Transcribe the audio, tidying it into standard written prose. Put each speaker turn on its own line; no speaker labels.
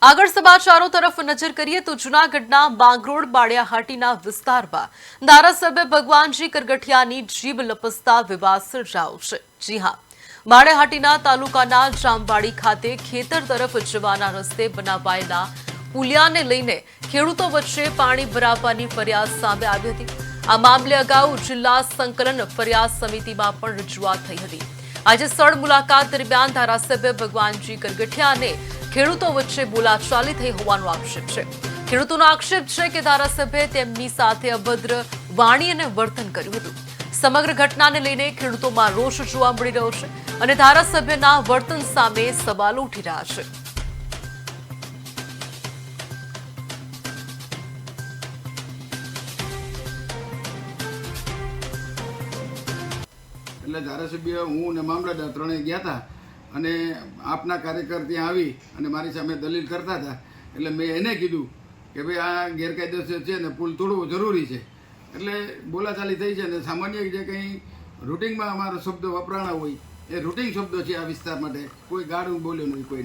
આગળ સમાચારો તરફ નજર કરીએ તો જૂનાગઢના માંગરોળ બાળિયાહાટીના વિસ્તારમાં ધારાસભ્ય ભગવાનજી કરગઠિયાની જીભ લપસતા વિવાદ સર્જાયો છે। જી હા, બાળિયાહાટીના તાલુકાના જામવાડી ખાતે ખેતર તરફ જવાના રસ્તે બનાવાયેલા પુલિયાને લઈને ખેડૂતો વચ્ચે પાણી ભરાવાની ફરિયાદ સામે આવી હતી। આ મામલે અગાઉ જિલ્લા સંકલન ફરિયાદ સમિતિમાં પણ રજૂઆત થઈ હતી। આજે સ્થળ મુલાકાત દરમિયાન ધારાસભ્ય ભગવાનજી કરગઠિયાને ખેડૂતો વચ્ચે બોલાચાલી થઈ હોવાનો આક્ષેપ છે। ખેડૂતોનો આક્ષેપ છે કે ધારાસભ્યએ તેમની સાથે અભદ્ર વાણી અને વર્તન કર્યું હતું। સમગ્ર ઘટનાને લઈને ખેડૂતોમાં રોષ જોવા મળી રહ્યો છે અને ધારાસભ્યના વર્તન સામે સવાલો ઉઠી રહ્યા છે।
એટલે ધારાસભ્ય હું ને મામલતદાર ત્રણેય ગયા હતા અને આપના કાર્યકર ત્યાં આવી અને મારી સામે દલીલ કરતા હતા। એટલે મેં એને કીધું કે ભાઈ આ ગેરકાયદેસર છે ને પુલ તોડવો જરૂરી છે। એટલે બોલાચાલી થઈ છે અને સામાન્ય જે કંઈ રૂટિનમાં અમારો શબ્દ વપરાણા હોય એ રૂટિન શબ્દો છે આ વિસ્તાર માટે। કોઈ ગાળું બોલ્યો નહીં કોઈ।